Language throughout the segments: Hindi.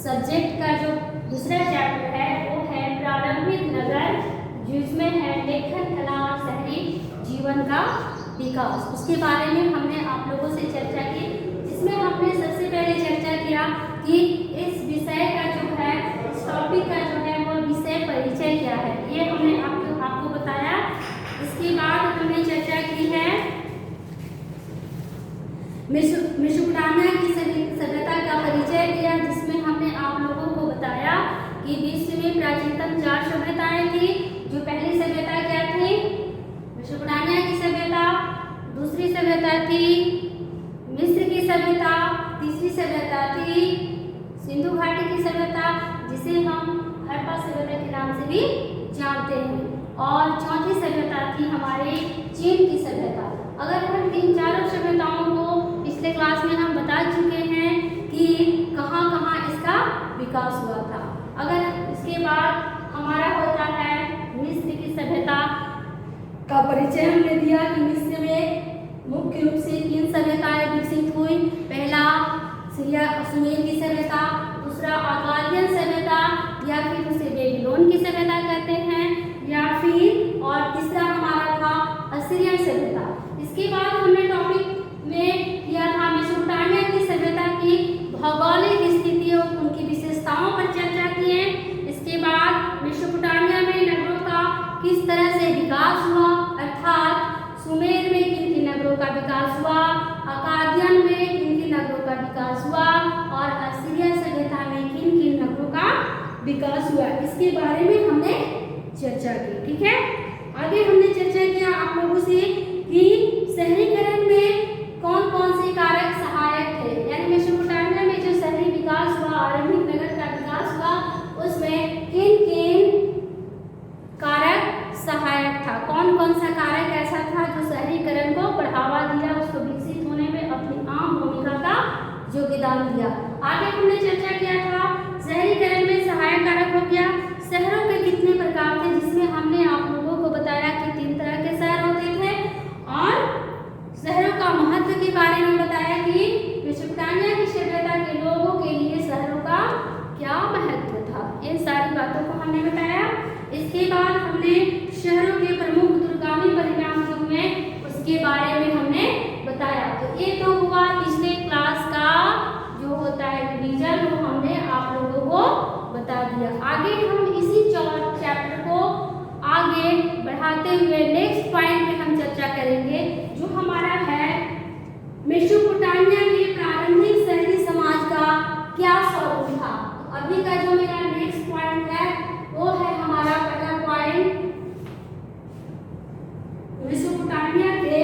सब्जेक्ट का जो दूसरा चैप्टर है वो है प्रारंभिक नगर, जिसमें है लेखन कला और शहरी जीवन का विकास। उसके बारे में हमने आप लोगों से चर्चा की, जिसमें हमने सबसे पहले चर्चा किया कि इस विषय का जो है, इस टॉपिक का जो है वो विषय परिचय क्या है, ये हमने आपको बताया। इसके बाद हमने चर्चा की है मेसोपोटामिया की सभ्यता का परिचय दिया, जिसमें हमने आप लोगों को बताया कि विश्व में प्राचीनतम 4 सभ्यताएं थी। जो पहली सभ्यता क्या थी? मेसोपोटामिया की सभ्यता। दूसरी सभ्यता थी मिस्र की सभ्यता। तीसरी सभ्यता थी सिंधु घाटी की सभ्यता, जिसे हम हड़प्पा सभ्यता के नाम से भी जानते हैं। और चौथी सभ्यता थी हमारी चीन की सभ्यता। अगर हम इन चारों सभ्यताओं को पिछले क्लास में हम बता चुके हैं कि कहाँ कहाँ इसका विकास हुआ था। अगर इसके बाद हमारा होता है मिस्र की सभ्यता का परिचय हमने दिया कि मिस्र में मुख्य रूप से 3 सभ्यताएं विकसित हुई। पहला सुमेर की सभ्यता, दूसरा अकादियन सभ्यता या फिर उसे बेबीलोन की सभ्यता कहते हैं, या फिर और तीसरा हमारा था असीरियन सभ्यता। इसके बाद हमने टॉपिक में किया था मेसोपोटामिया की सभ्यता की भौगोलिक स्थितियों, उनकी विशेषताओं पर चर्चा की है। इसके बाद मेसोपोटामिया में नगरों का किस तरह से विकास हुआ, अर्थात सुमेर में किन किन नगरों का विकास हुआ, अकादियन में किन किन नगरों का विकास हुआ और असीरियन सभ्यता में किन किन नगरों का विकास हुआ, इसके बारे में हमने चर्चा की। ठीक है, आगे हमने चर्चा किया आप लोगों से कि शहरीकरण में कौन कौन से कारक सहायक थे, यानी मेसोपोटामिया में जो शहरी विकास हुआ, आरंभिक नगर का विकास हुआ, उसमें किन किन कारक सहायक था, कौन कौन सा कारक ऐसा था जो शहरीकरण को बढ़ावा दिया, उसको विकसित होने में अपनी आम भूमिका का योगदान दिया। आगे हमने चर्चा किया था शहरीकरण में सहायक कारक हो गया शहरों के कितने प्रकार थे, जिसमें हमने आप लोगों को बताया कि 3 तरह के शहर होते थे और शहरों का महत्व के बारे में बताया कि मेसोपोटामिया की सभ्यता के लोगों के लिए शहरों का क्या महत्व था। इन सारी बातों को हमने बताया। इसके बाद हमने शहरों के प्रमुख दूरगामी परिणाम जो हुए उसके बारे में हमने बताया। तो ये तो हुआ पिछले क्लास का जो होता है रिवीजन, वो हमने आप लोगों को बता दिया। आगे हम इसी चैप्टर को आगे बढ़ाते हुए नेक्स्ट पॉइंट में हम चर्चा करेंगे, जो हमारा है मेसोपोटामिया के प्रारंभिक शहरी समाज का क्या स्वरूप था। तो अभी का जो मेरा नेक्स्ट पॉइंट है वो है हमारा पहला पॉइंट, मेसोपोटामिया के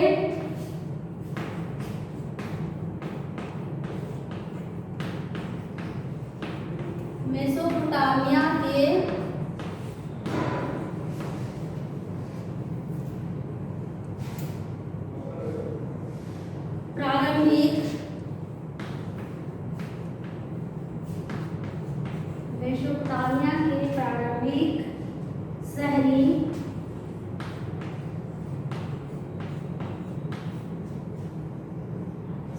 प्रारंभिक शहरी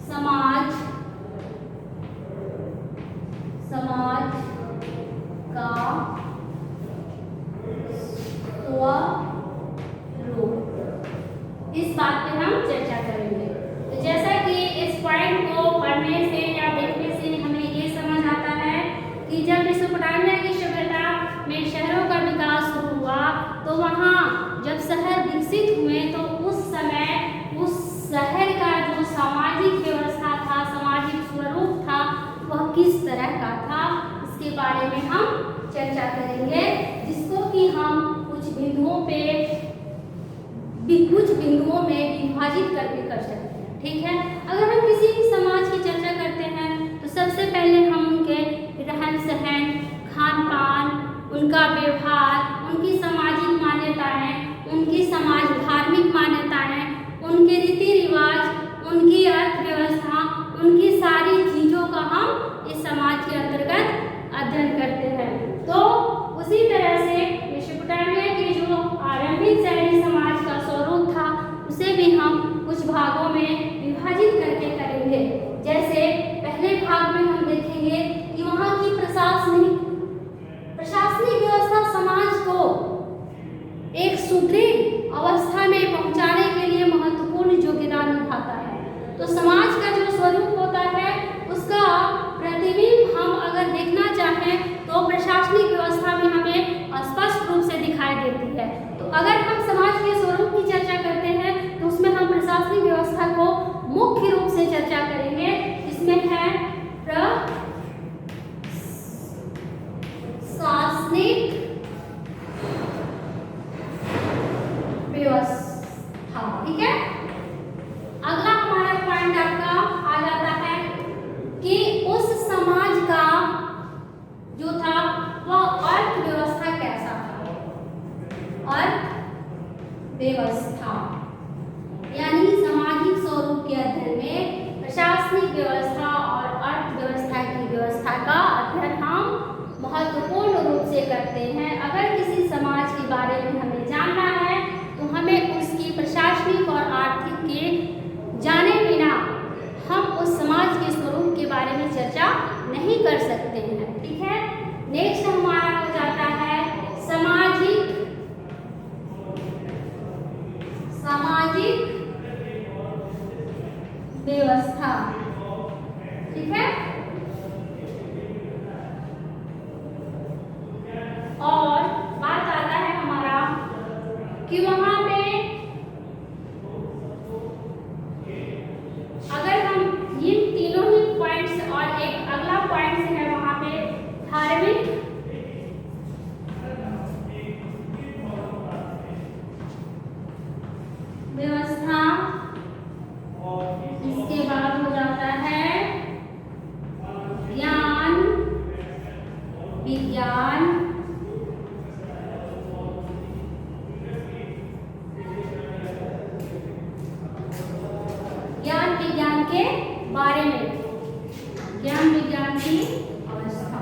समाज का स्वरूप, इस बात पे हम चर्चा करेंगे। तो जैसा कि इस पॉइंट को पढ़ने से या देखने से हमें ये समझ आता है कि जब मेसोपोटामिया की सभ्यता में शहरों का विकास शुरू हुआ, तो वहाँ जब शहर विकसित हुए तो उस समय उस शहर का जो सामाजिक व्यवस्था था, सामाजिक स्वरूप था, वह किस तरह का था, इसके बारे में हम चर्चा करेंगे, जिसको कि हम कुछ बिंदुओं में विभाजित करके कर सकते हैं। ठीक है, अगर हम किसी भी समाज की चर्चा करते हैं तो सबसे पहले हम उनके रहन सहन, खान पान, उनका व्यवहार, उनकी सामाजिक मान्यताएं, उनकी समाज धार्मिक मान्यताएं, उनके रीति रिवाज, उनकी अर्थव्यवस्था, उनकी सारी चीज़ों का हम इस समाज के अंतर्गत अध्ययन करते हैं। तो उसी तरह से मेसोपोटामिया के जो आरंभिक शहरी समाज का स्वरूप था, उसे भी हम कुछ भागों में विभाजित करके करेंगे। जैसे पहले भाग में हम देखेंगे कि वहाँ की प्रशासन व्यवस्था, यानी सामाजिक स्वरूप के अध्ययन में प्रशासनिक व्यवस्था और अर्थव्यवस्था की व्यवस्था का अध्ययन हम महत्वपूर्ण रूप से करते हैं। अगर किसी समाज के बारे में हमें जानना है तो हमें उसकी प्रशासनिक और आर्थिक के जाने बिना हम उस समाज के स्वरूप के बारे में चर्चा नहीं कर सकते हैं। ठीक है, नेक्स्ट हमारा हो जाता है सामाजिक व्यवस्था। ठीक है, और बात आता है हमारा कि वहां पे अगर हम इन तीनों ही पॉइंट्स और एक अगला पॉइंट है वहां पे धार्मिक व्यवस्था, इसके बाद हो जाता है ज्ञान विज्ञान, ज्ञान विज्ञान के बारे में, ज्ञान विज्ञान की अवस्था।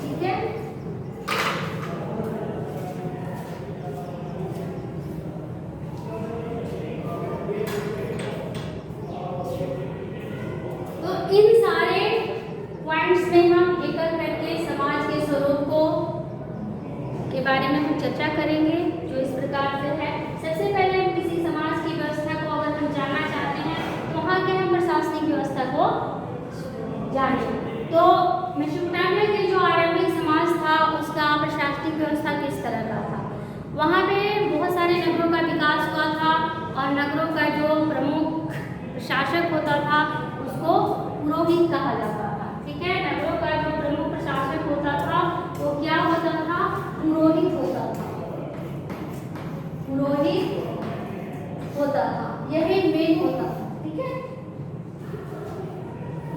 ठीक है, इन सारे पॉइंट्स में हम एक एक करके समाज के स्वरूप को के बारे में हम चर्चा करेंगे, जो इस प्रकार से है। सबसे पहले हम किसी समाज की व्यवस्था को अगर हम जानना चाहते हैं तो वहाँ के हम प्रशासनिक व्यवस्था को जानें। तो मेसोपोटामिया के जो आरंभिक समाज था उसका प्रशासनिक व्यवस्था किस तरह का था। वहाँ पे बहुत सारे नगरों का विकास हुआ था और नगरों का जो प्रमुख प्रशासक होता था उसको पुरोहित कहा जाता था। ठीक है, नगरों का जो प्रमुख प्रशासक होता था वो क्या होता था, पुरोहित होता था, पुरोहित होता था, यही मेन होता था। ठीक है,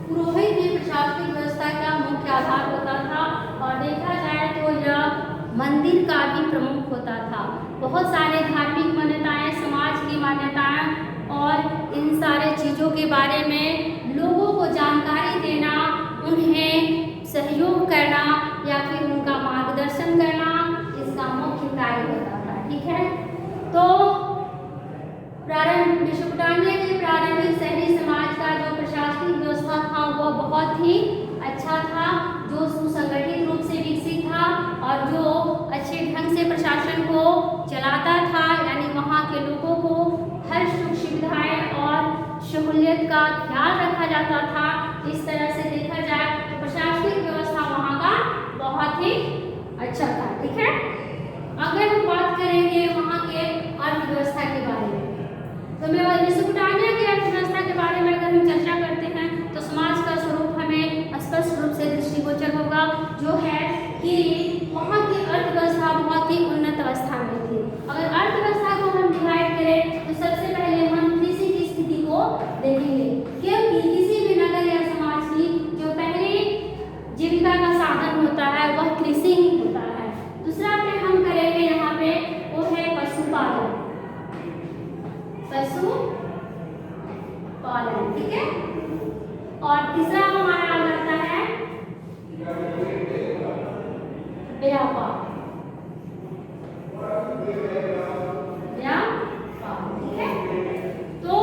पुरोहित ही प्रशासनिक व्यवस्था का मुख्य आधार होता था और देखा जाए तो यह मंदिर का भी प्रमुख होता था। बहुत सारे धार्मिक मान्यताएं, समाज की मान्यताएं और इन सारे चीज़ों के बारे में लोगों को जानकारी देना, उन्हें सहयोग करना या फिर उनका मार्गदर्शन करना इसका मुख्य कार्य होता था। ठीक है, तो मेसोपोटामिया के प्रारंभिक शहरी समाज का जो प्रशासनिक व्यवस्था था वो बहुत ही अच्छा था, जो सुसंगठित रूप से विकसित था और जो अच्छे ढंग से प्रशासन को चलाता था, यानी वहाँ के लोगों को हर सुख सुविधाएं और सहूलियत का ख्याल रखा जाता था। इस तरह से देखा जाए तो प्रशासनिक व्यवस्था वहाँ का बहुत ही अच्छा था। ठीक है, अगर हम बात करेंगे वहाँ के अर्थव्यवस्था के बारे में तो मेसोपोटामिया की अर्थव्यवस्था के बारे में अगर हम चर्चा करते हैं तो समाज का स्वरूप हमें स्पष्ट रूप से दृष्टिगोचर होगा, जो है कि वहाँ की अर्थव्यवस्था बहुत ही उन्नत अवस्था में थी। अगर अर्थव्यवस्था को हम डिवाइड करें तो सबसे पहले हम कृषि की स्थिति को देखेंगे, क्योंकि किसी भी नगर या समाज की जो पहली जीविका का साधन होता है वह कृषि ही होता है। दूसरा पे हम करेंगे यहाँ पे वो है पशुपालन, पशुपालन। ठीक है, और तीसरा हमारा आ जाता है व्यापार, ठीक है। तो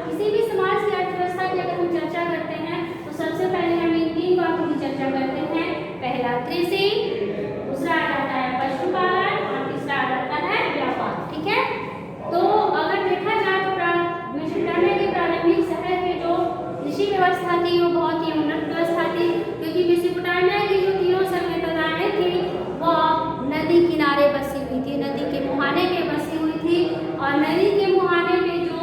किसी भी समाज की अर्थव्यवस्था की अगर हम चर्चा करते हैं तो सबसे पहले हम इन तीन बातों की चर्चा करते हैं। पहला कृषि, दूसरा आ जाता है पशुपालन और तीसरा आ जाता है व्यापार। ठीक है, तो अगर देखा जाए तो मेसोपोटामिया के प्रारंभिक शहर में जो कृषि व्यवस्था थी वो बहुत ही उन्नत व्यवस्था थी, क्योंकि मेसोपोटामिया की जो तीनों सभ्यताएं थी वह नदी किनारे बसी हुई थी, नदी के मुहाने पे बसी हुई थी। और नदी के मुहाने में जो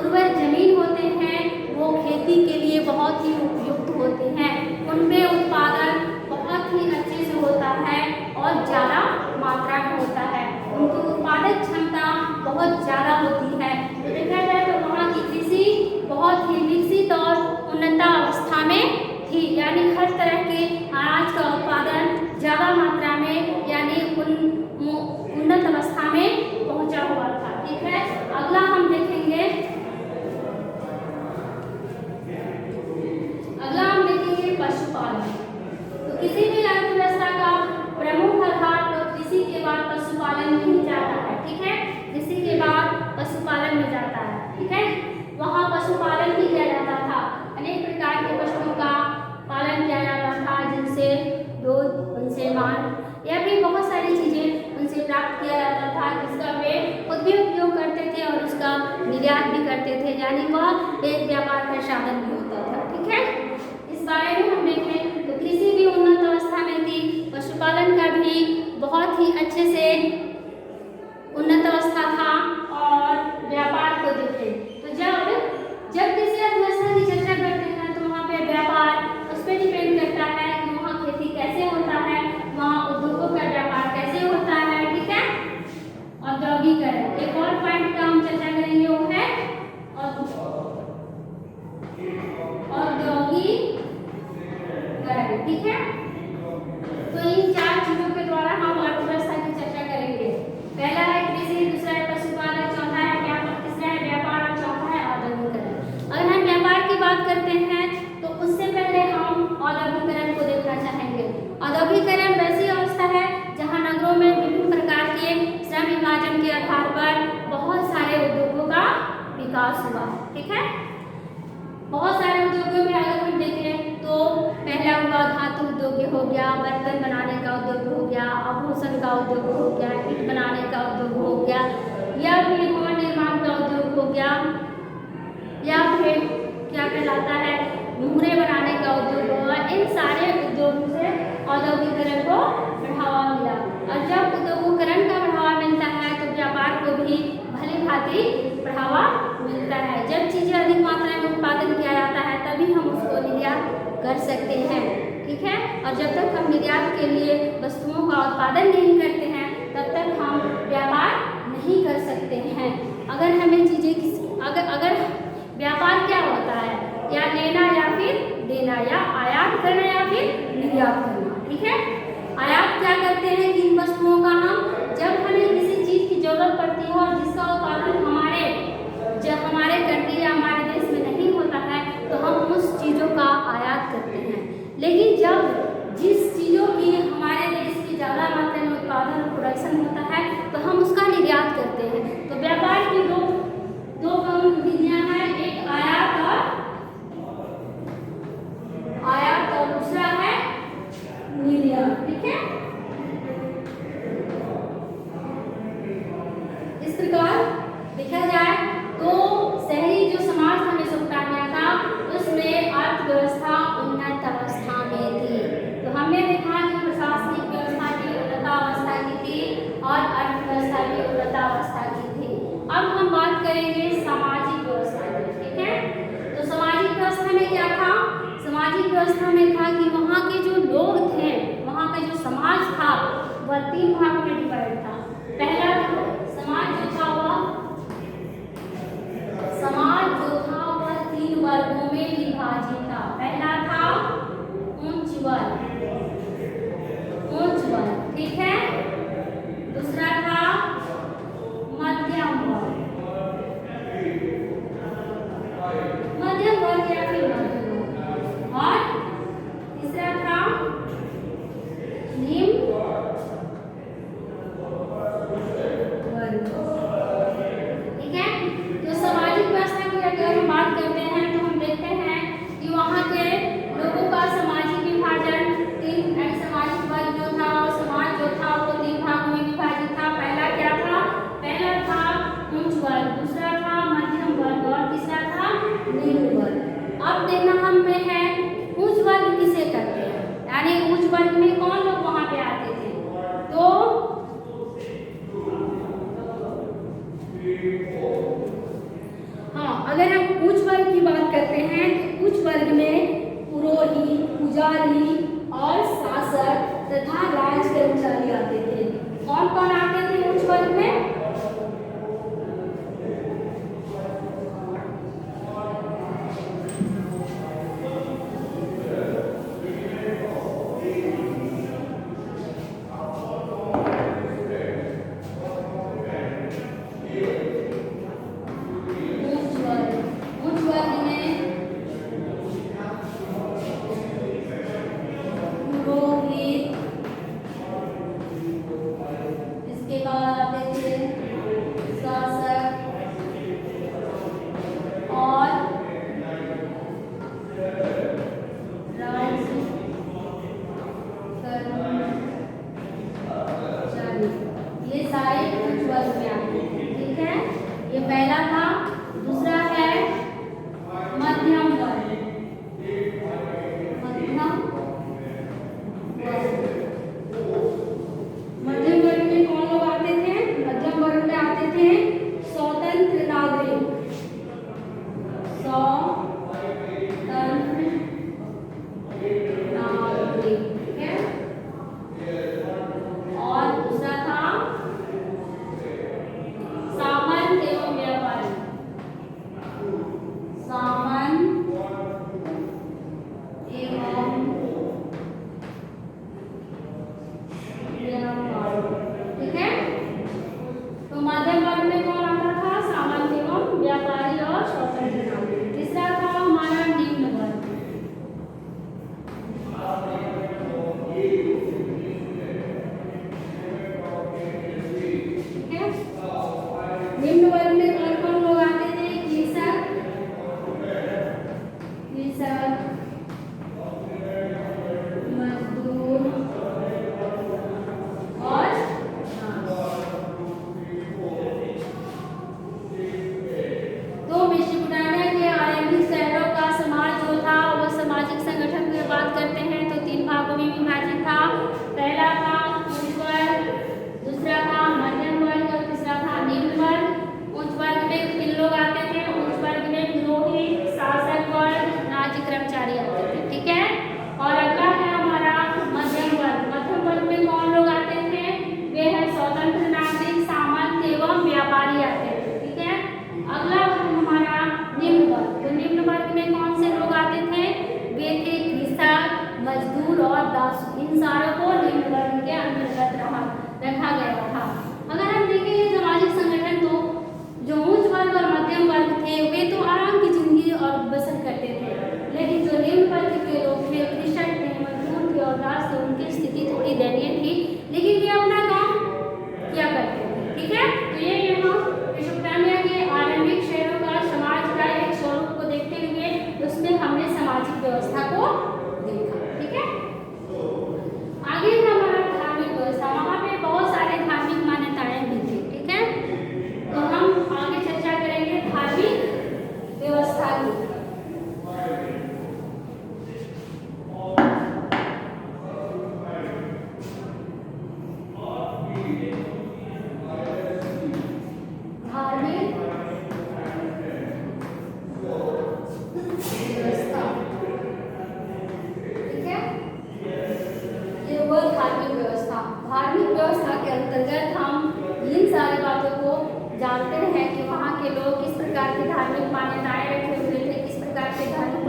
उर्वर जमीन होते हैं वो खेती के लिए बहुत ही उपयुक्त होते हैं, उनमें उत्पादन बहुत ही अच्छे से होता है और ज़्यादा मात्रा में होता है, उनकी उत्पादक क्षमता बहुत ज़्यादा होती है। तो देखा जाए तो वहाँ की कृषि बहुत ही विकसित और उन्नत अवस्था में थी, यानी हर तरह के अनाज का उत्पादन ज़्यादा मात्रा में यानी वह एक व्यापार का साधन भी होता था। ठीक है, इस बारे में हम देखें तो कृषि भी उन्नत अवस्था में थी, पशुपालन का भी बहुत ही अच्छे से उन्नत अवस्था था, और व्यापार को देखें तो जब किसी अर्थव्यवस्था की चर्चा करते हैं तो वहाँ पे व्यापार उस पर डिपेंड करता है कि वहाँ खेती कैसे होता है, वहाँ उद्योगों का व्यापार कैसे होता है। ठीक है, औद्योगिकरण एक और पॉइंट का हम चर्चा करेंगे, वो है औद्योगिकरण। ठीक है, तो इन 4 चीजों के द्वारा हम अर्थव्यवस्था की चर्चा करेंगे। पहला है कृषि, दूसरा है पशुपालन, चौथा है व्यापार, तीसरा है व्यापार और चौथा है औद्योगिकरण। अगर हम व्यापार की बात करते हैं तो उससे पहले हम औद्योगिकरण को देखना चाहेंगे। औद्योगिकरण वैसी अवस्था है जहां नगरों में विभिन्न प्रकार के श्रम विभाजन के आधार पर बहुत सारे उद्योगों का विकास हुआ। ठीक है, बहुत सारे उद्योगों में अगर हम देखें तो पहला हुआ धातु उद्योग हो गया, बर्तन बनाने का उद्योग हो गया, आभूषण का उद्योग हो गया, ईंट बनाने का उद्योग हो गया, या फिर भवन निर्माण का उद्योग हो गया, या फिर क्या कहलाता है मुहरे बनाने का उद्योग होगा। इन सारे उद्योगों से औद्योगिकरण को बढ़ावा मिला, और जब उद्योगीकरण का बढ़ावा मिलता है तो व्यापार को भी भली भांति बढ़ावा मिलता है। जब चीजें अधिक मात्रा में उत्पादन किया जाता है तभी हम उसको निर्यात कर सकते हैं। ठीक है, और जब तक हम निर्यात के लिए वस्तुओं का उत्पादन नहीं करते हैं तब तक हम व्यापार नहीं कर सकते हैं। अगर हमें चीजें अगर व्यापार क्या होता है, या लेना या फिर देना, या आयात करना या फिर निर्यात करना। ठीक है, आयात क्या करते हैं कि इन वस्तुओं का हम जब हमें किसी चीज की जरूरत पड़ती है और जिसका उत्पादन हमारे कंट्री या हमारे देश में नहीं होता है तो हम उस चीज़ों का आयात करते हैं। लेकिन जब जिस चीज़ों की हमारे देश की ज़्यादा मात्रा में उत्पादन और प्रोडक्शन होता है तो हम उसका निर्यात करते हैं। तो व्यापार की दो विधियां हैं, एक आयात और दूसरा है निर्यात। ठीक है, इस प्रकार देखा जाए तो शहरी जो समाज था मेसोपोटामिया का, उसमें अर्थव्यवस्था उन्नत अवस्था में थी। तो हमने देखा कि प्रशासनिक व्यवस्था भी उन्नत अवस्था की थी और अर्थव्यवस्था भी उन्नत अवस्था की थी। अब हम बात करेंगे सामाजिक व्यवस्था की। ठीक है, तो सामाजिक व्यवस्था में क्या था? सामाजिक व्यवस्था में था कि वहाँ के जो लोग थे, वहाँ का जो समाज था वह 3 भाग में डिवाइड था। पहला समाज जो था वह 3 वर्गों में विभाजित था। पहला था उच्च वर्ग, ठीक है, दूसरा था मध्यम वर्ग या फिर मध्यम वर्ग, और तीसरा था निम्न वर्ग। ठीक है, तो सामाजिक व्यवस्था की अगर हम बात करते हैं तो हम देखते हैं कि वहाँ के लोगों का सामाजिक विभाजन 3 सामाजिक वर्ग जो था, समाज जो था वो 3 भागों में विभाजित था। पहला क्या था? पहला था उच्च वर्ग, दूसरा था मध्यम वर्ग और तीसरा था निम्न वर्ग। अब देखना हम में है उच्च वर्ग किसे कहते हैं, यानी उच्च वर्ग में कौन लोग वहाँ पे आते थे? तो हाँ, अगर हम उच्च वर्ग की बात करते हैं तो उच्च वर्ग में पुरोहित, पुजारी और शासक तथा राज कर्मचारी आते थे। कौन कौन आते थे उच्च वर्ग में? इसके बाद आते थे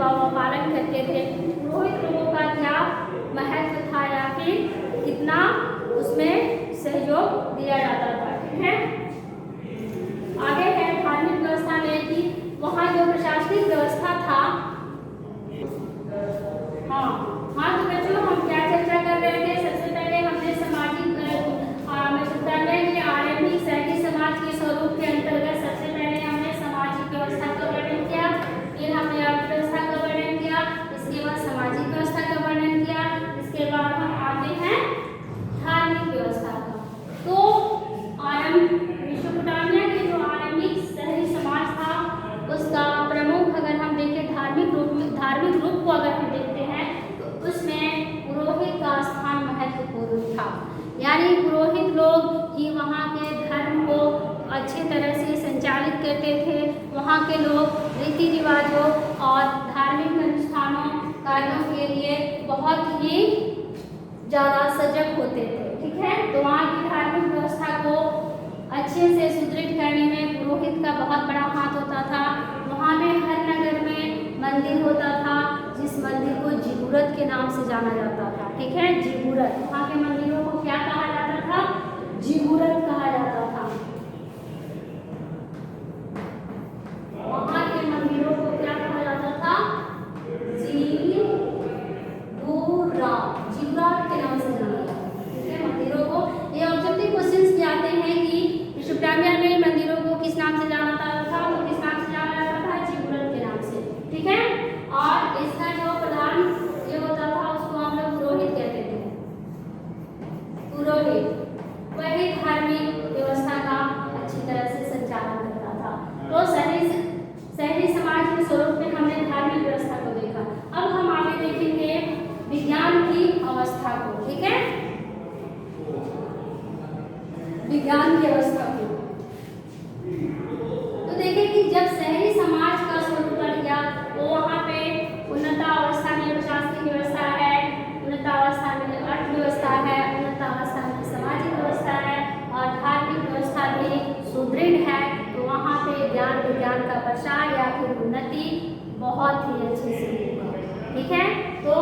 होगा वो पालन करते थे। पुरोहित लोगों का क्या महत्व था या फिर कितना उसमें सहयोग दिया जाता था। ठीक है, आगे है धार्मिक व्यवस्था में कि वहाँ जो प्रशासनिक व्यवस्था था। हाँ तो बच्चों हम क्या चर्चा कर रहे थे? सबसे पहले हमने सामाजिक आरंभिक शहरी समाज के स्वरूप के अंतर्गत सबसे पहले हमने सामाजिक व्यवस्था का वर्णन किया, फिर हमने अर्थव्यवस्था का वर्णन किया, इसके बाद सामाजिक व्यवस्था का वर्णन किया, इसके बाद हम आते हैं धार्मिक व्यवस्था का। तो मेसोपोटामिया के जो आरंभिक शहरी समाज था उसका प्रमुख अगर हम देखें धार्मिक रूप को अगर हम देखते हैं तो उसमें पुरोहित का स्थान महत्वपूर्ण था। यानी पुरोहित लोग ही वहाँ के धर्म को अच्छे तरह से संचालित करते थे। वहाँ के लोग रीति रिवाजों और धार्मिक अनुष्ठानों कार्यों के लिए बहुत ही ज़्यादा सजग होते थे। ठीक है, तो वहाँ की धार्मिक व्यवस्था को अच्छे से सुदृढ़ करने में पुरोहित का बहुत बड़ा हाथ होता था। वहाँ में हर नगर में मंदिर होता था जिस मंदिर को जिबूरत के नाम से जाना जाता था। ठीक है, जिबूरत, वहाँ के मंदिरों को क्या कहा जाता था? जिबूरत कहा जाता था। वहाँ के मंदिरों को क्या कहा जाता था? जिबूरत के नाम से जाना जाता था। ठीक है, मंदिरों को ये ऑब्जेक्टिव क्वेश्चंस भी आते हैं कि मेसोपोटामिया में मंदिरों को किस नाम से जाना जाता था? तो किस नाम से जाना जाता था? जिबूरत के नाम से। ठीक है, और इसका जो प्रधान ये होता था उसको हम लोग पुरोहित कहते थे। पुरोहित वही धार्मिक व्यवस्था का अच्छी तरह से संचालन करता था। तो शहरी समाज के स्वरूप में हमने धार्मिक व्यवस्था को देखा। अब हम आगे देखेंगे विज्ञान की अवस्था को। ठीक है, विज्ञान की अवस्था को तो देखें कि जब शहरी समाज का स्वरूप बन गया वो वहाँ पे उन्नतावस्था में प्रशासनिक व्यवस्था है, उन्नतावस्था में अर्थव्यवस्था है, उन्नतावस्था में सामाजिक व्यवस्था है और धार्मिक व्यवस्था भी सुदृढ़ है। तो वहाँ पे ज्ञान विज्ञान का प्रसार या फिर उन्नति बहुत ही अच्छे से होगा। ठीक है, तो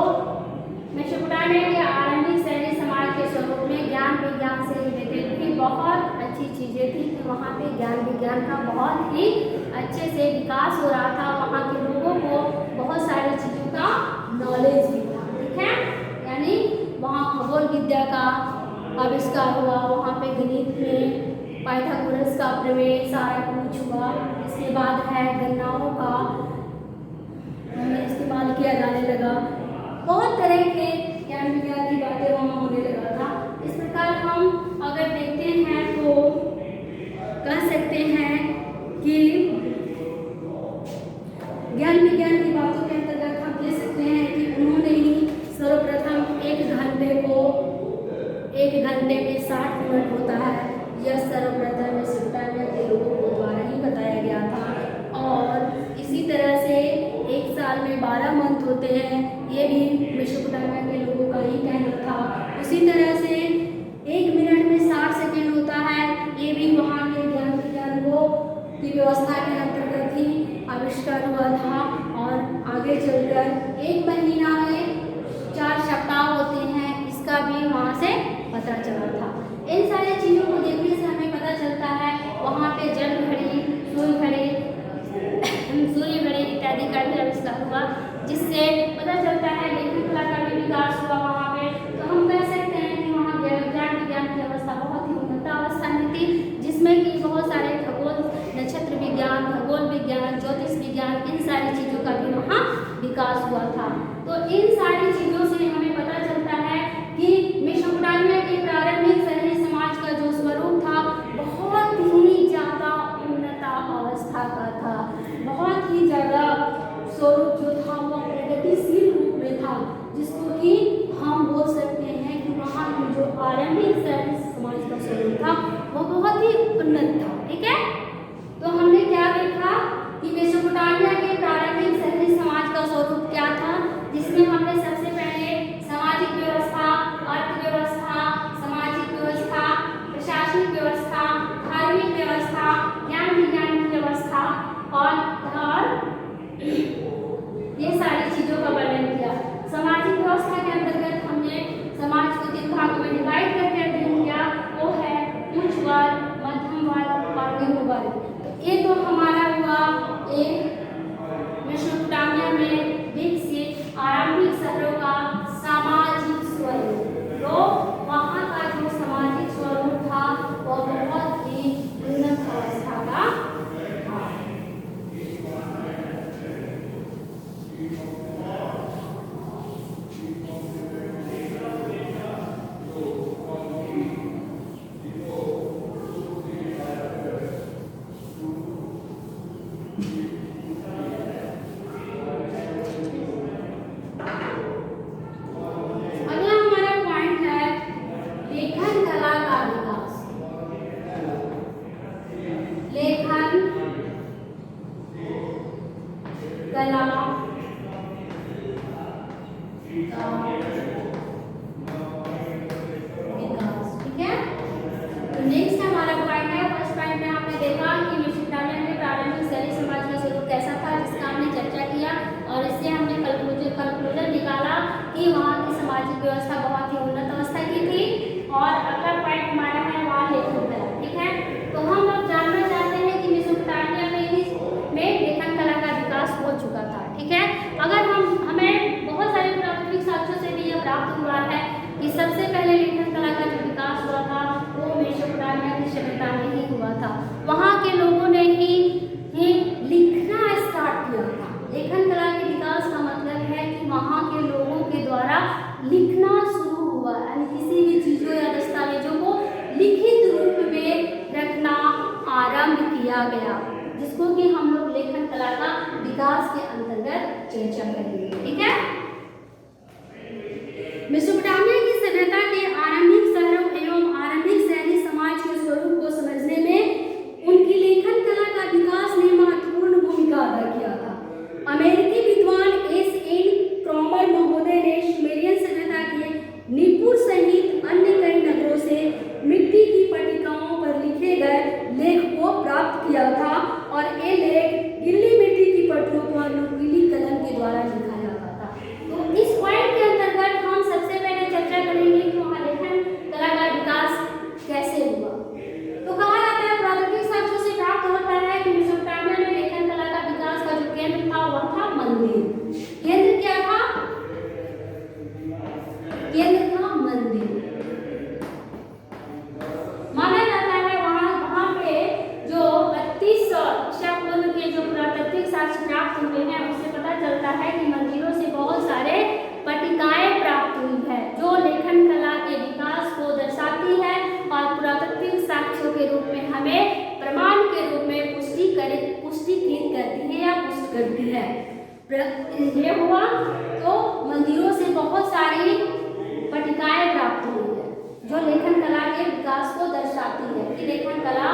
मेसोपोटामिया के आरंभिक शहरी समाज के स्वरूप में ज्ञान विज्ञान से रिलेटेड भी बहुत अच्छी चीज़ें थी कि वहाँ पे ज्ञान विज्ञान का बहुत ही अच्छे से विकास हो रहा था। वहाँ के लोगों को बहुत सारी चीज़ों का नॉलेज भी था। ठीक है, यानी वहाँ खगोल विद्या का आविष्कार हुआ, वहाँ पे गणित में पाइथागोरस का प्रमेय सारा कुछ हुआ। इसके बाद है गणनाओं का इस्तेमाल किया जाने लगा। बहुत तरह के ज्ञान विज्ञान की बातें वहाँ होने लगा था। इस प्रकार हम अगर देखते हैं तो कह सकते हैं कि ज्ञान विज्ञान की बातों के अंतर्गत हम कह सकते हैं कि उन्होंने ही सर्वप्रथम एक घंटे में 60 मिनट होता है, यह सर्वप्रथम मेसोपोटामिया के लोगों को द्वारा ही बताया गया था। और इसी तरह से एक साल में 12 मंथ होते हैं, ये भी मेसोपोटामिया के लोगों का ही कहना था। उसी तरह से 1 मिनट में 60 सेकेंड होता है, ये भी वहाँ के ज्ञान विज्ञान की व्यवस्था के अंतर्गत ही आविष्कार हुआ था। और आगे चलकर 1 महीना में 4 सप्ताह होते हैं, इसका भी वहाँ से पता चला था। इन सारी चीज़ों को देखने से हमें पता चलता है वहाँ पे जल घड़ी, सूर्य घड़ी इत्यादि का भी आविष्कार हुआ, जिससे पता चलता है लेखन कला का भी विकास हुआ वहाँ पे। तो हम कह सकते हैं कि वहाँ ज्ञान विज्ञान की अवस्था बहुत ही उन्नत अवस्था में थी, जिसमें कि बहुत सारे खगोल, नक्षत्र विज्ञान, खगोल विज्ञान, ज्योतिष विज्ञान, इन सारी चीज़ों का भी वहाँ विकास हुआ था। तो इन सारी चीज़ों से हमें पता चलता है कि मेसोपोटामिया के प्रारंभिक शहरी समाज का जो स्वरूप था बहुत ही ज़्यादा उन्नत अवस्था का था। बहुत ही ज़्यादा स्वरूप जो था वो प्रगतिशील रूप में था, जिसको कि हम बोल सकते हैं कि वहाँ की जो आरंभिक शहरी समाज का स्वरूप था वो बहुत ही उन्नत था। ठीक है, तो हमने क्या देखा कि मेसोपोटामिया के प्रारंभिक शहरी समाज का स्वरूप क्या था, जिसमें हमने सबसे पहले सामाजिक व्यवस्था, अर्थव्यवस्था, सामाजिक व्यवस्था, प्रशासनिक व्यवस्था, धार्मिक व्यवस्था, ज्ञान विज्ञान की व्यवस्था और ये सारी भागों में डिवाइड करके अध्ययन किया वो है उच्च वर्ग, मध्यम वर्ग और निम्न वर्ग। तो ये तो हमारा हुआ एक मेसोपोटामिया में विकसित आरंभिक शहरों का सामाजिक स्वरूप। तो वहाँ का जो सामाजिक स्वरूप था वो बहुत ही उन्नत अवस्था का था। व्यवस्था बहुत ही उन्नत अवस्था की थी। और अगला पॉइंट हमारा है वहाँ लेखन कला। ठीक है, तो हम लोग जानना चाहते हैं कि मेसोपोटामिया में लेखन कला का विकास हो चुका था। ठीक है, अगर हमें बहुत सारे प्राथमिक साक्ष्यों से भी यह प्राप्त हुआ है कि सबसे पहले लेखन कला का जो विकास हुआ था वो मेसोपोटामिया की सभ्यता में ही हुआ था। वहाँ के लोगों ने ही लिखना स्टार्ट किया था। लेखन कला के विकास का मतलब है कि वहाँ के लोगों के द्वारा लिखना शुरू हुआ, यानी किसी भी चीजों या दस्तावेजों को लिखित रूप में रखना आरंभ किया गया, जिसको कि हम लोग लेखन कला का विकास के अंतर्गत चर्चा करेंगे। ठीक है, मेसोपोटामिया की सभ्यता के आरंभिक शहरों एवं आरंभिक शहरी समाज के स्वरूप को समझने में उनकी लेखन कला का विकास ने महत्वपूर्ण भूमिका अदा किया था। अमेरिकी विद्वान S.N. क्रॉमर महोदय ने सुमेरियन सभ्यता के निपुर सहित अन्य कई नगरों से मिट्टी की पट्टिकाओं पर लिखे गए लेख को प्राप्त किया था और ये लेख गीली मिट्टी की पट्टियों पर नुकीली कलम के द्वारा लिखा जाता था। तो इस पॉइंट के अंतर्गत हम सबसे पहले चर्चा करेंगे कि वहाँ लेखन कला का विकास कैसे हुआ। तो कहा जाता है प्राथमिक साक्ष्यों से प्राप्त होता है कि मेसोपोटामिया में लेखन कला का विकास का जो केंद्र था वह था मंदिर। केंद्र क्या था? केंद्र था मंदिर। माना जाता है वहाँ पे जो 3200 ईसा पूर्व के जो पुरातात्विक साक्ष्य प्राप्त हुए हैं उससे पता चलता है कि मंदिरों से बहुत सारे पट्टिकाएं प्राप्त हुई है जो लेखन कला के विकास को दर्शाती है और पुरातात्विक साक्ष्यों के रूप में हमें प्रमाण के रूप में पुष्टिकृत करती है या पुष्ट करती है। ये हुआ तो मंदिरों से बहुत सारी पट्टिकाएं प्राप्त हुई है जो लेखन कला के विकास को दर्शाती है कि लेखन कला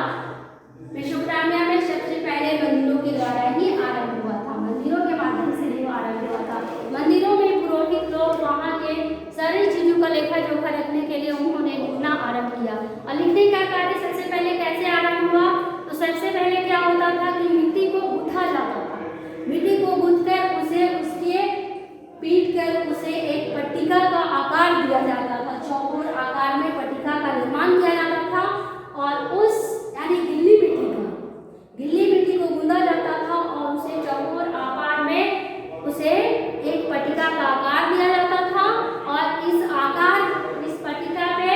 मेसोपोटामिया में सबसे पहले मंदिरों के द्वारा ही आरंभ हुआ था। मंदिरों के माध्यम से ही आरंभ हुआ था। मंदिरों में पुरोहित लोग वहाँ के सारी चीजों का लेखा जोखा रखने के लिए उन्होंने लिखना आरंभ किया। और लिखने का कार्य सबसे पहले कैसे आरंभ हुआ? तो सबसे पहले क्या होता था कि मिट्टी को गूंथा जाता था। मिट्टी को गूंथकर उसे उसके पीट कर उसे एक पट्टिका का आकार दिया जाता था। चौकोर आकार में पट्टिका का निर्माण किया जाता था और उस यानी गिल्ली मिट्टी को गूंदा जाता था और उसे चौकोर आकार में उसे एक पट्टिका का आकार दिया जाता था और इस पट्टिका पे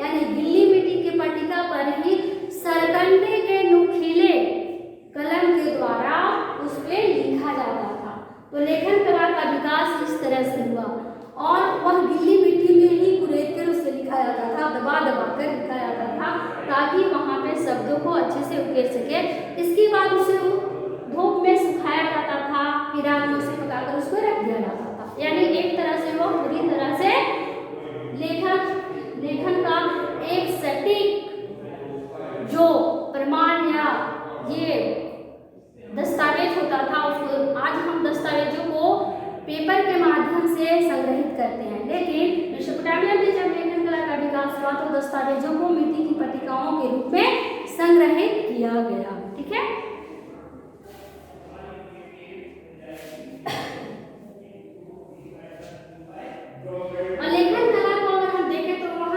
यानी गिल्ली मिट्टी के पट्टिका पर ही सरकंडे के नुकीले कलम के द्वारा उस पे लिखा जाता था। तो लेखन कला का विकास इस तरह से हुआ और वह गिल्ली मिट्टी में ही कुरेद कर उसे लिखा जाता था, दबा कर लिखा जाता था ताकि वहाँ पे शब्दों को अच्छे से उकेर सके। इसके बाद उसे धूप में सुखाया जाता था, फिर आग में उसे पकाकर उसको रख दिया जाता था। यानी एक तरह से वो पूरी तरह से लेखन का एक सटीक जो प्रमाण या ये दस्तावेज होता था उसको आज हम दस्तावेजों को पेपर के माध्यम से संग्रहित करते हैं, लेकिन मेसोपोटामिया में जब लेखन कला का विकास हुआ तो दस्तावेजों को मिट्टी की पट्टिकाओं के रूप में संग्रहित किया गया। ठीक है, और लेखन कला को अगर हम देखें तो वहाँ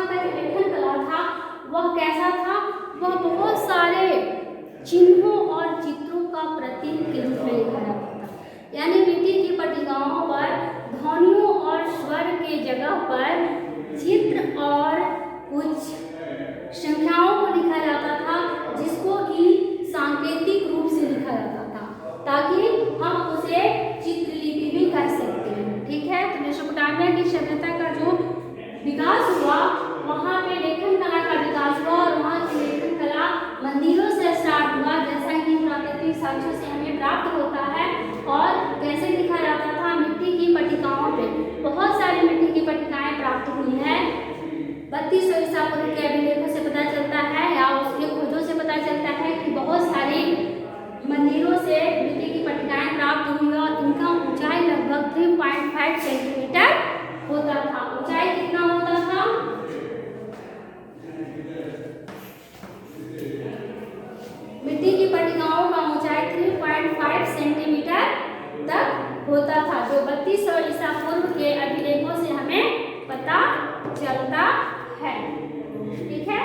की सभ्यता का जो विकास हुआ, वहाँ पे लेखन कला का विकास हुआ और वहाँ की लेखन कला मंदिरों से स्टार्ट हुआ, जैसा कि प्राकृतिक साक्ष्यों से हमें प्राप्त होता है। और कैसे लिखा जाता था? मिट्टी की पट्टिकाओं पे। बहुत सारी मिट्टी की पट्टिकाएं प्राप्त हुई हैं। 3200 ईसा पूर्व के अभिलेखों से पता चलता है या उसके खोजों से पता चलता है कि बहुत सारी मंदिरों से मिट्टी की पट्टिकाएं प्राप्त हुई और इनका ऊंचाई लगभग 3.5 सेंटीमीटर होता था। ऊंचाई कितना होता था? मिट्टी की पट्टिकाओं का ऊंचाई 3.5 सेंटीमीटर तक होता था, जो 3200 ईसा पूर्व के अभिलेखों से हमें पता चलता है। ठीक है।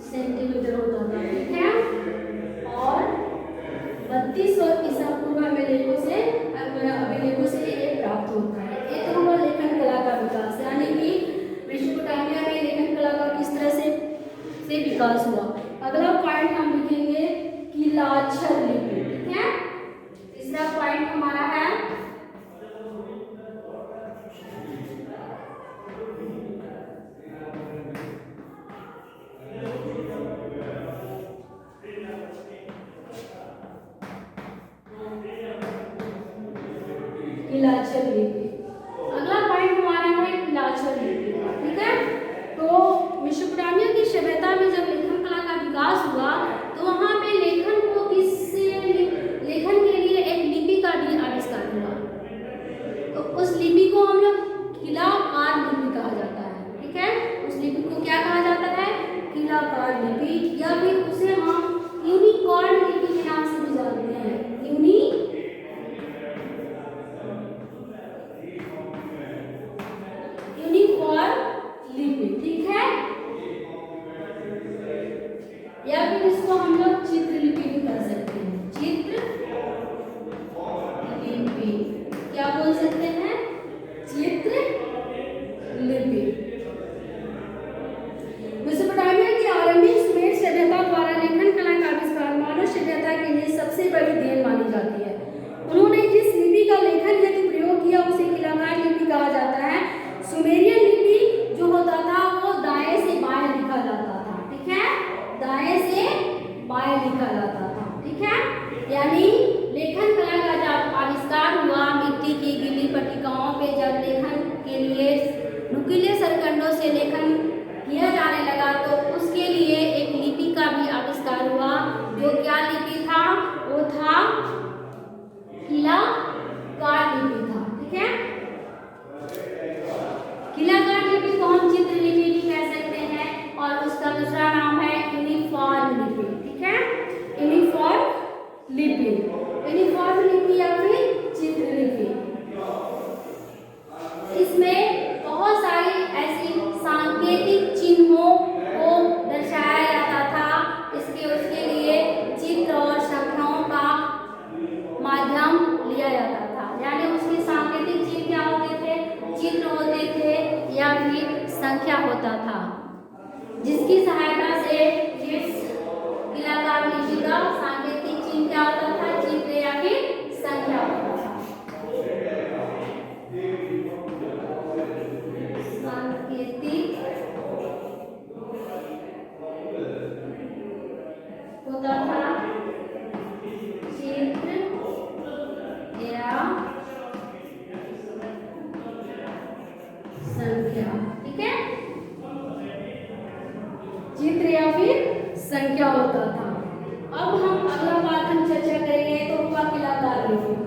सेंटीमीटर होता था। ठीक है। और 3200 ईसा पूर्व अभिलेखों से ये प्राप्त होता है। ये तो हुआ लेखन कला का विकास, यानी कि मेसोपोटामिया में लेखन कला का किस तरह से विकास हुआ। अगला पॉइंट हम लिखेंगे किलाक्षर लिपि। ठीक है। तीसरा पॉइंट हमारा है किलाक्षर लिपि। अगला पॉइंट हमारा है किलाक्षर लिपि। ठीक है। तो मेसोपोटामिया की सभ्यता में जब लेखन कला का विकास हुआ तो वहाँ पे लेखन के लिए एक लिपि का भी आविष्कार हुआ। तो उस लिपि को हम लोग किलाकार लिपि कहा जाता है। ठीक है। उस लिपि को क्या कहा जाता है? किलाकार लिपि, या फिर उसे हम यूनिकॉर्न लिपि के नाम से भी जानते हैं। यूनिकॉर्न लिपि। ठीक है। या फिर इसको हम लोग चित्र लिपि भी कर सकते हैं। चित्र लिपि क्या बोल सकते हैं? चित्र लिपि। मेसोपोटामिया की आरंभिक सुमेर सभ्यता द्वारा लेखन कला का आविष्कार मानव सभ्यता के लिए सबसे बड़ी देन मानी जाती है। उन्होंने जिस लिपि का लेखन हेतु प्रयोग किया उसे किलाकार लिपि कहा जाता है। सुमेरियन लिपि जो होता था वो दाएं से बाएं लिखा जाता था। ठीक है। दाएं से बाएं लिखा जाता था। ठीक है। यानी लेखन कला का जब आविष्कार हुआ, मिट्टी की गीली पट्टिकाओं पे जब लेखन के लिए नुकीले सरकंडों से लेखन किया जाने लगा तो उसके लिए एक लिपि का भी आविष्कार हुआ। जो क्या लिपि था? वो था किलाकार लिपि था। ठीक है। किलाकार लिपि को हम चित्र लिपि भी कह सकते हैं और उसका दूसरा नाम है यूनिफॉर्म लिपि। ठीक है। यूनिफॉर्म लिपि, यूनिफॉर्म लिपि या फिर चित्र लिपि। इसमें बहुत सारी ऐसी सांकेतिक चिन्हों को दर्शाया जाता था। उसके लिए चित्र और संख्याओं का माध्यम लिया जाता था। यानी उसके सांकेतिक चिन्ह क्या होते थे? चित्र होते थे या फिर संख्या होता था, जिसकी सहायता से इस किलाकार लिपि का सांकेतिक चिन्ह क्या होता था? चित्र या फिर संख्या होता था। सांकेतिक होता था चित्र या संख्या। ठीक है। चित्र या फिर संख्या होता था। अब हम अगला बात हम चर्चा करेंगे तो हुआ किलाकार लिपि।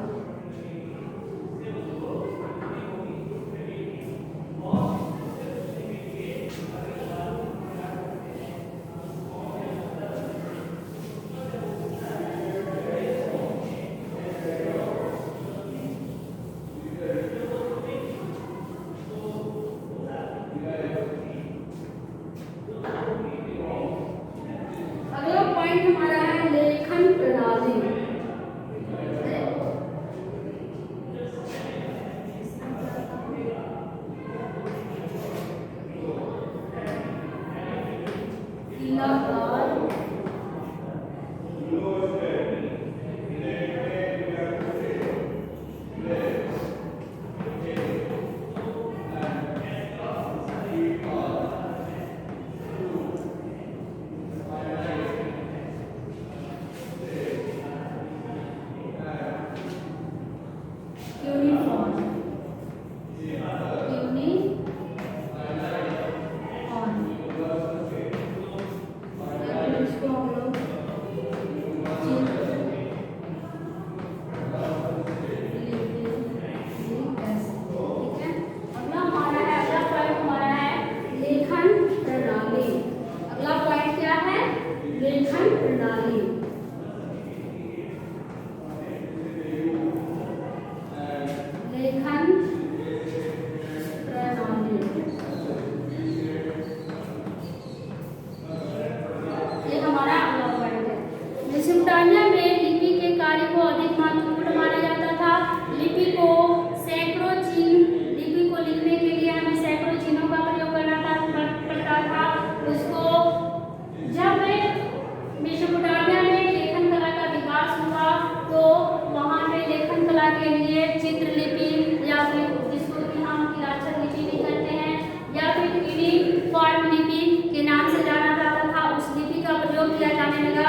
कला के लिए चित्रलिपि या फिर जिसको कि हम तिलाक्षर लिपि भी कहते हैं या फिर यूनिफॉर्म लिपि के नाम से जाना जाता था, उस लिपि का प्रयोग किया जाने लगा।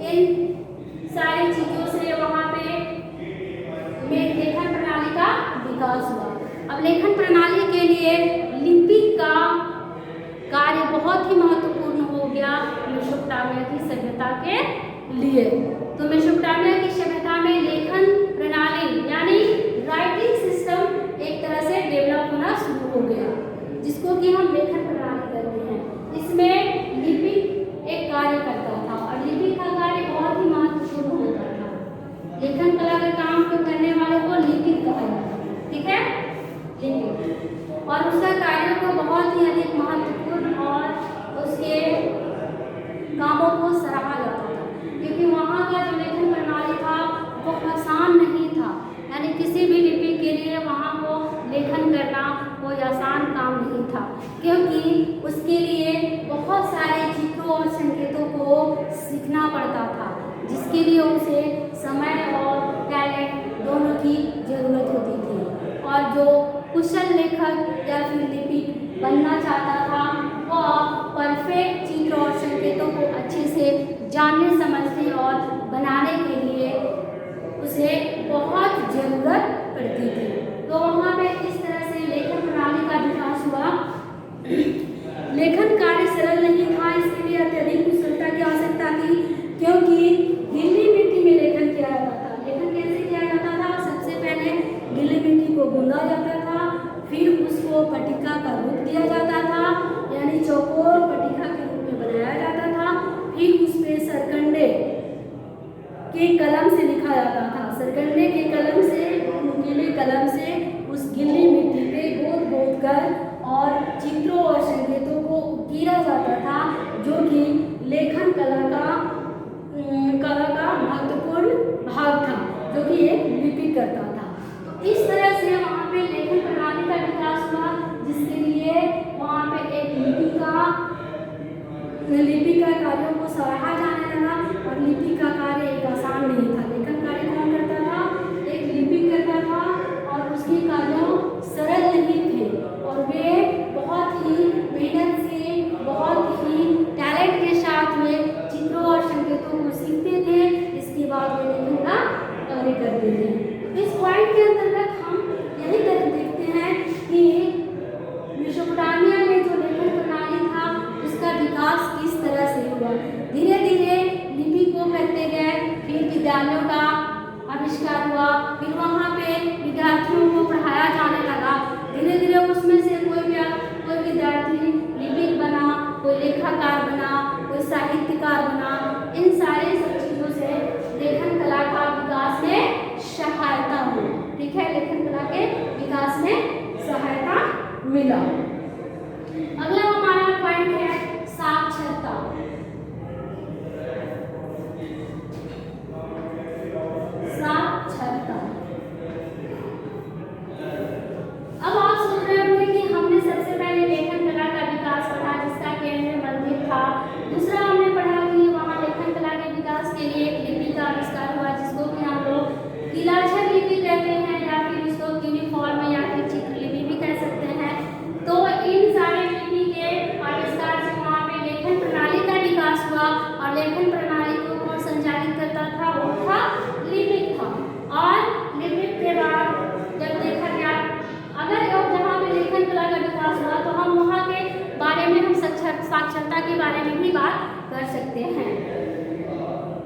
इन सारी चीजों से वहाँ पे लेखन प्रणाली का विकास हुआ। अब लेखन प्रणाली के लिए लिपि का कार्य बहुत ही महत्वपूर्ण हो गया मेसोपोटामिया की सभ्यता के लिए। तो मेसोपोटामिया की सभ्यता में लेखन प्रणाली यानी राइटिंग सिस्टम एक तरह से डेवलप होना शुरू हो गया, जिसको कि हम लेखन प्रणाली कहते हैं। इसमें लिपि एक कार्य करता था और लिपि का कार्य बहुत ही महत्वपूर्ण होता था। लेखन कला के काम को करने वाले को लिपिक कहा जाता है, ठीक है, लिपिक, और उसका कार्य को बहुत ही अधिक महत्वपूर्ण और उसके कामों को सराहा जाता था, क्योंकि वहाँ का जो लेखन प्रणाली था वो आसान नहीं था। यानी किसी भी लिपि के लिए वहाँ को लेखन करना कोई आसान काम नहीं था, क्योंकि उसके लिए बहुत सारे चित्रों और संकेतों को सीखना पड़ता था, जिसके लिए उसे समय और टैलेंट दोनों की जरूरत होती थी। और जो कुशल लेखक या फिर लिपिक बनना चाहता था वह परफेक्ट चित्र और संकेतों को अच्छे से जानने समझने और बनाने के लिए उसे बहुत जरूरत पड़ती थी। तो वहाँ पे इस तरह से लेखन प्रणाली का विकास हुआ। लेखन कार्य सरल नहीं था, इसके लिए अत्यधिक कुशलता की आवश्यकता थी, क्योंकि गीली मिट्टी में लेखन किया जाता था। लेखन कैसे किया जाता था? सबसे पहले गीली मिट्टी को गूंदा जाता था, फिर उसको पट्टिका का रूप दिया जाता था, यानी चौकोर पट्टिका के रूप में बनाया जाता था। फिर उस पे सरकंडे के कलम से लिखा जाता था। सरकंडे के कलम से, नुकीले कलम से उस गीली मिट्टी पे गोद गोद कर और चित्रों और संकेतों को उकीरा जाता था, जो कि लेखन कला का महत्वपूर्ण भाग था, जो कि एक लिपि करता था। तो इस तरह से वहाँ पे लेखन प्रणाली का विकास हुआ, जिसके लिए वहाँ पे एक लिपि का कार्यों को सराहा जाने लगा। और लिपि का कार्य एक आसान नहीं था। लेखन कार्य कौन करता था? एक लिपिक करता था, और उसके कार्यों सरल नहीं थे और वे बहुत ही मेहनत से, बहुत ही टैलेंट के साथ वे चित्रों और संकेतों को सीखते थे। इसके बाद वे लेखन का कार्य करते थे। इस पॉइंट के अंतर्गत हम यही देखते हैं कि मेसोपोटामिया में जो लेखन प्रणाली था उसका विकास किस तरह से हुआ। धीरे धीरे लिपि को करते गए, फिर विद्यालयों का आविष्कार हुआ, फिर वहाँ पे विद्यार्थियों को पढ़ाया जाने लगा। धीरे धीरे उसमें से कोई विद्यार्थी लिपिक बना, कोई लेखाकार बना, कोई साहित्यकार बना। इन सारे सब चीज़ों से लेखन कला का विकास में सहायता हुई, ठीक है, लेखन कला के विकास में सहायता मिला। अगला हमारा पॉइंट है साक्षरता। साक्षरता, अब आप सोच रहे होंगे कि हमने सबसे पहले लेखन कला का विकास पढ़ा, जिसका केंद्र मंदिर था। दूसरा हमने पढ़ा कि वहाँ लेखन कला के विकास के लिए एक लिपि का आविष्कार हुआ, जिसको कि हम लोग तिलाक्षर लिपि कहते हैं, या फिर इसको यूनिफॉर्म या फिर चित्रलिपि भी कह सकते हैं। तो इन सारे लिपि के आविष्कार से वहाँ पे लेखन प्रणाली का विकास हुआ, और लेखन प्रणाली को कौन संचालित करता था? वो था लिपिक था। और लिपिक के बाद जब देखा गया, अगर जहाँ पे लेखन कला का विकास हुआ तो हम वहाँ के बारे में हम साक्षरता के बारे में भी बात कर सकते हैं।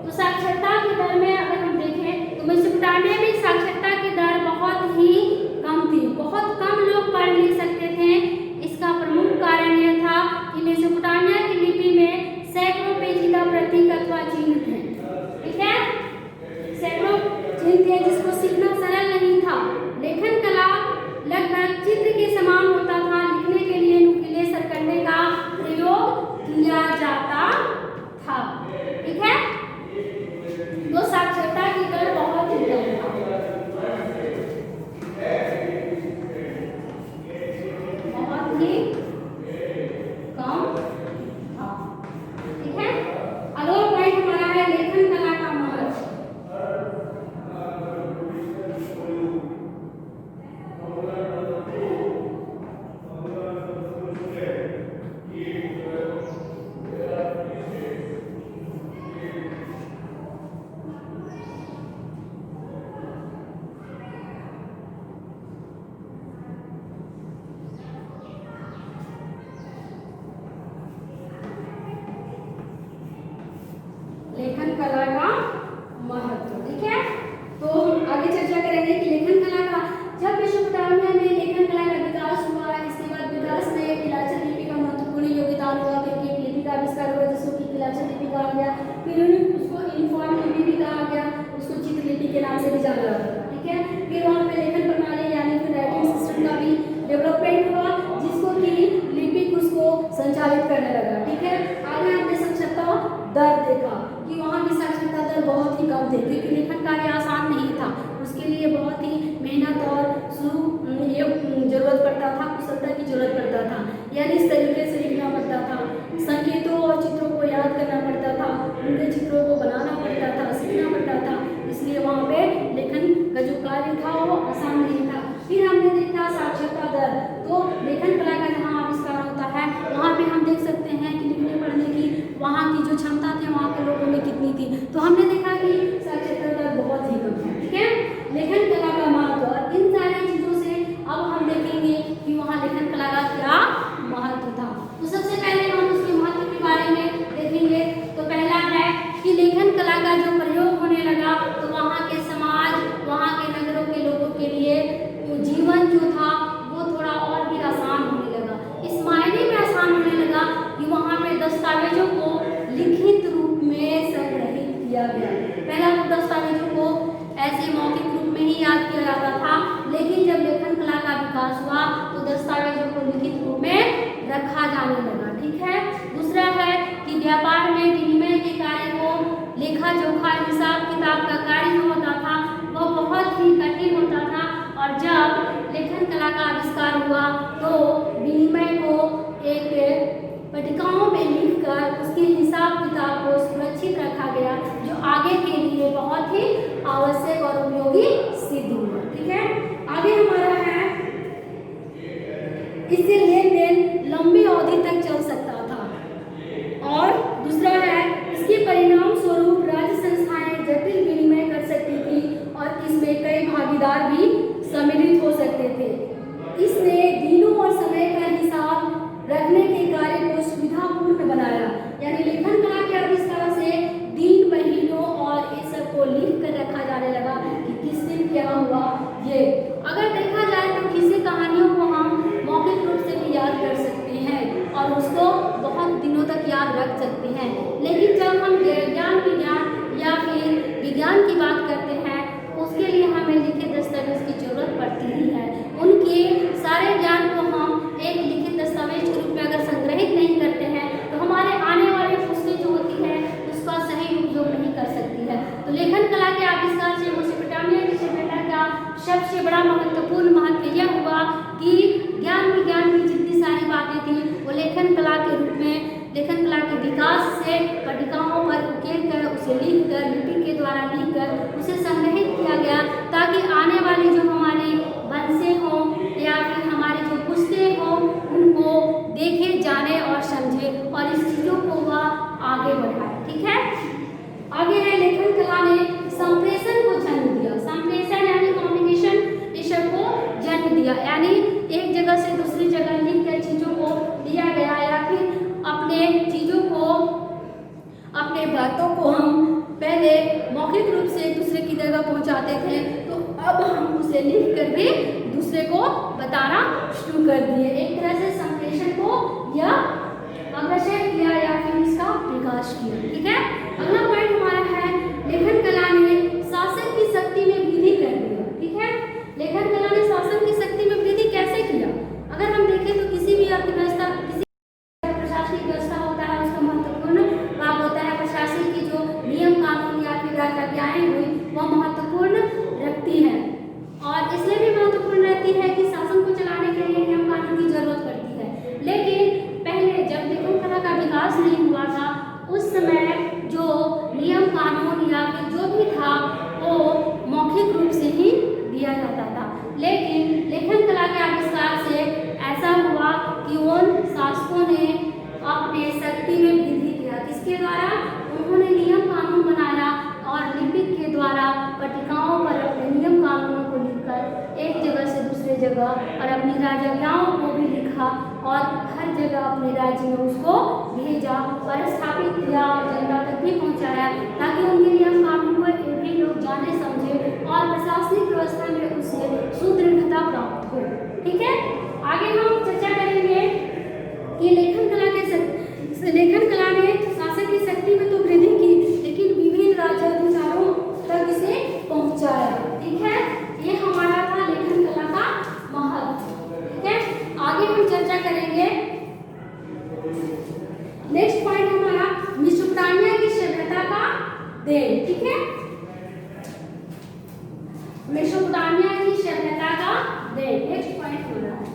तो साक्षरता की दर में अगर हम देखें तो मेसोपोटामिया में साक्षरता की दर बहुत ही कम थी। बहुत कम लोग पढ़ लिख सकते थे। इसका प्रमुख कारण यह था कि मेसोपोटामिया की लिपि में सैकड़ों पेचीदा प्रतीक अथवा चिन्ह थे, ठीक है, सैकड़ों चिन्ह थे जिसको सीखना सरल नहीं था। लेखन कला लगभग चित्र के समान होता था। लिखने के लिए नुकीले सरकंडे का प्रयोग किया जाता था, ठीक है। तो यानी इस तरीके से लिखना पड़ता था, संकेतों और चित्रों को याद करना पड़ता था, उनके चित्रों को बनाना पड़ता था, सीखना पड़ता था, इसलिए वहाँ पे लेखन का जो कार्य था वो आसान नहीं था। फिर हमने देखा साक्षरता दर, तो लेखन कला का जहाँ आविष्कार होता है वहाँ पे हम देख सकते हैं कि लिखने पढ़ने की वहाँ की जो क्षमता थी वहाँ के लोगों में कितनी थी, तो हमने देखा कि साक्षरता दर बहुत ही कम है। ठीक है, लेखन कला का महत्व, और इन सारी चीजों से अब हम देखेंगे कि वहाँ लेखन कला का क्या महत्व था। तो सबसे पहले हम उसके महत्व के बारे में देखेंगे। तो पहला है कि लेखन कला का जो प्रयोग होने लगा तो वहाँ के समाज, वहाँ के नगरों के लोगों के लिए जीवन जो था वो थोड़ा और भी आसान होने लगा। इस मायने में आसान होने लगा कि वहाँ पे दस्तावेजों को लिखित रूप में संग्रहित किया गया। पहला तो दस्तावेजों को ऐसे मौखिक रूप में ही याद किया जाता था, लेकिन जब लेखन कला का विकास हुआ तो दस्तावेजों को लिखित रूप में रखा जाने लगा। ठीक है, दूसरा है कि व्यापार में विनिमय के कार्य को लेखा जोखा हिसाब किताब का कार्य जो होता था वो बहुत ही कठिन होता था, और जब लेखन कला का आविष्कार हुआ तो विनिमय को एक पट्टिकाओं में लिखकर उसके हिसाब किताब को सुरक्षित रखा गया, जो आगे के लिए बहुत ही आवश्यक और उपयोगी सिद्ध हुआ। ठीक है, आगे हमारा है इससे लेन देन लंबी अवधि तक चल सकता था, और दूसरा है इसके परिणाम स्वरूप राज्य संस्थाएं जटिल विनिमय कर सकती थी और इसमें कई भागीदार भी सम्मिलित हो सकते थे। इसने दिनों और समय का हिसाब रखने के कार्य को सुविधापूर्ण बनाया, यानी लेखन कला के आविष्कार से दिन, महीनों और इस सब को लिख कर रखा जाने लगा कि किस दिन क्या हुआ। ये अगर देखा जाए तो किसी कहानियों को हम मौखिक रूप से भी याद कर सकते हैं और उसको बहुत दिनों तक याद रख सकते हैं, लेकिन जब हम विज्ञान या फिर विज्ञान की बात करते हैं तो उसके लिए हमें लिखित दस्तावेज की जरूरत पड़ती ही है। उनके सारे ज्ञान को हम एक लिखित दस्तावेज के रूप में अगर संग्रहित नहीं करते हैं तो हमारे आने वाली पुस्तकें जो होती है उसका सही उपयोग नहीं कर सकती है। तो लेखन कला के आविष्कार से मेसोपोटामिया की सभ्यता का सबसे बड़ा महत्वपूर्ण महत्व यह हुआ कि ज्ञान विज्ञान की जितनी सारी बातें थी वो लेखन कला के रूप में, लेखन कला के विकास से पट्टिकाओं पर उकेर कर उसे लिख कर लिपि के द्वारा लिख कर उसे संग्रहित किया गया, ताकि आने वाली जो हमारी वंशें हों या फिर हमारी जो पुस्तें हों उनको देखे, जाने और समझे और इस चीज़ों को वह आगे बढ़ाए। ठीक है, आगे है लेखन कला ने संप्रेषण को जन्म दिया। संप्रेषण यानी कम्युनिकेशन, इस को जन्म दिया, यानी एक जगह से दूसरी जगह लिख कर चीज़ों को दिया गया, या फिर अपने चीज़ों को, अपने बातों को हम पहले मौखिक रूप से दूसरे की जगह पहुंचाते थे, तो अब हम उसे लिख कर भी दूसरे को बताना शुरू कर दिए। एक तरह से संप्रेषण को या अग्रसर किया या फिर इसका विकास किया। ठीक है, अगला पॉइंट हमारा है लेखन कला ने शासन की शक्ति में वृद्धि कर दिया। ठीक है, लेखन कला ने शासन की शक्ति में वृद्धि कैसे किया? अगर हम देखें तो किसी भी अर्थव्यवस्था, किसी प्रशासनिक व्यवस्था होता है उसका महत्वपूर्ण भाग होता है प्रशासन की जो नियम कानून या फिर राजज्ञाएं हुई वह महत्वपूर्ण रखती है, और इसलिए भी महत्वपूर्ण रहती है कि शासन को चलाने के लिए नियम कानून की जरूरत पड़ती है। लेकिन पहले जब लेखन कला का विकास नहीं हुआ था उस समय जो नियम कानून या फिर जो भी था वो मौखिक रूप से ही दिया जाता था, लेकिन लेखन कला के आविष्कार से ऐसा हुआ कि उन शासकों ने अपने शक्ति में वृद्धि किया। किसके द्वारा? उन्होंने नियम कानून बनाया और लिपि के द्वारा पट्टिकाओं पर अपने नियम कानूनों को लिखकर एक जगह से दूसरे जगह और अपनी राजज्ञाओं को भी लिखा और हर जगह अपने राज्य में उसको भेजा और स्थापित किया और जनता तक भी पहुंचाया, ताकि उनके नियम कानून को भी लोग जाने समझे और प्रशासनिक व्यवस्था में उससे सुदृढ़ता प्राप्त हो। ठीक है, आगे हम चर्चा करेंगे कि लेखन कला ने शासन की शक्ति में तो वृद्धि की, लेकिन विभिन्न राज्याधिकारों तक इसे पहुंचाया। ठीक है, ये हमारा था लेखन कला का महत्व। ठीक है, आगे हम चर्चा करेंगे। नेक्स्ट पॉइंट हमारा मेसोपोटामिया की सभ्यता का देन। ठीक है, मेसोपोटामिया की सभ्यता का देन नेक्स्ट पॉइंट हो रहा है।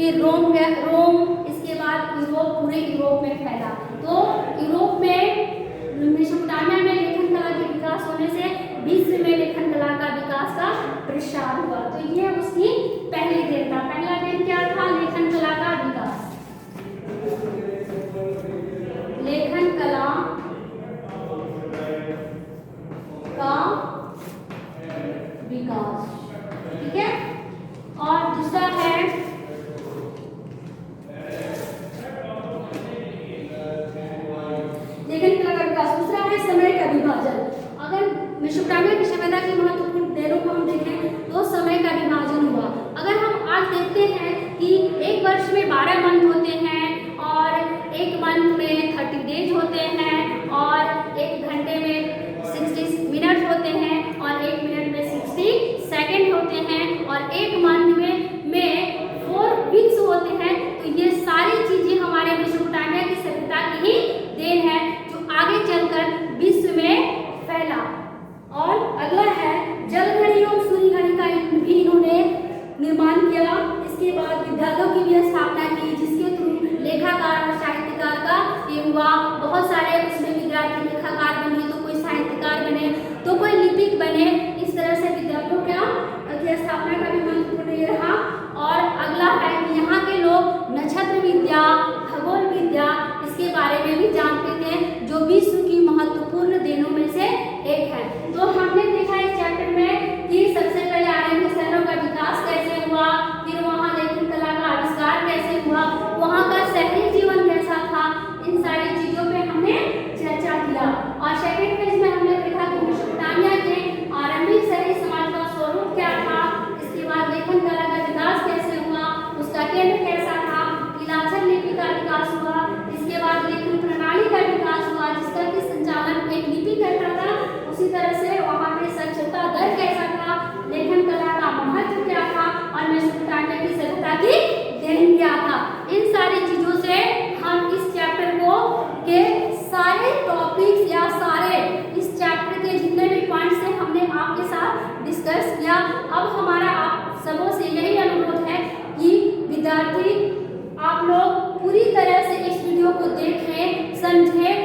फिर रोम, इसके बाद यूरोप, पूरे यूरोप में फैला। तो यूरोप में मेसोपोटामिया में लेखन कला के विकास होने से विश्व में लेखन कला का विकास का प्रसार हुआ। तो ये उसकी पहली देन था। पहला देन क्या था? लेखन कला का विकास। लेखन कला का विकास, ठीक है। और दूसरा है लेखन कला का विकास। दूसरा है समय का विभाजन। अगर मेसोपोटामिया की सभ्यता की महत्वपूर्ण देनों को हम देखें तो समय का विभाजन हुआ। अगर हम आज देखते हैं कि एक वर्ष में 12 मंथ होते हैं और एक मंथ में 30 डेज होते हैं और एक घंटे में 60 मिनट होते हैं और एक मिनट में 60 सेकंड होते हैं और एक मंथ में 4 वीक्स होते हैं। तो ये सारी चीजें हमारे मेसोपोटामिया की सभ्यता की ही देन है जो आगे चलकर विश्व में फैला। और अगला है जलघड़ी और सूर्य घड़ी का भी इन्होंने निर्माण किया। इसके बाद विद्यालयों की भी स्थापना की जिसके थ्रू लेखाकार और साहित्यकार का ये हुआ। बहुत सारे उसमें विद्यार्थी लेखाकार बने तो कोई साहित्यकार बने तो कोई लिपिक बने। इस तरह से विद्यालयों की स्थापना का भी महत्वपूर्ण ये रहा। और अगला है कि यहाँ के लोग नक्षत्र विद्या, खगोल विद्या इसके बारे में भी जानते थे जो विश्व की महत्वपूर्ण देनों में से एक है। तो हमने देखा इस चैप्टर में कि सबसे पहले आरंभिक शहरों का विकास कैसे हुआ, फिर वहाँ लेखन कला का आविष्कार कैसे हुआ, वहाँ का शहरी जीवन कैसा था, इन सारी चीजों पे हमने चर्चा किया। और सेकंड पेज में हमने देखा कि मेसोपोटामिया के आरंभिक शहरी समाज का स्वरूप क्या था, इसके बाद लेखन कला का विकास कैसे हुआ, उसका केंद्र कैसा था, तिलाचल लिपि का विकास हुआ, इसके बाद लेखन प्रणाली का विकास हुआ जिसका कि संचालन एक लिपि करता था। उसी तरह से वहाँ पे साक्षरता दर कैसा था, लेखन कला का महत्व क्या था और मेसोपोटामिया की सभ्यता की देन क्या था। इन सारी चीजों से हम इस चैप्टर को के सारे टॉपिक्स या सारे इस चैप्टर के जितने भी पॉइंट्स हैं हमने आपके साथ डिस्कस किया। अब हमारा आप सबों से यही अनुरोध है कि विद्यार्थी आप लोग पूरी तरह से इस वीडियो को देखें, समझें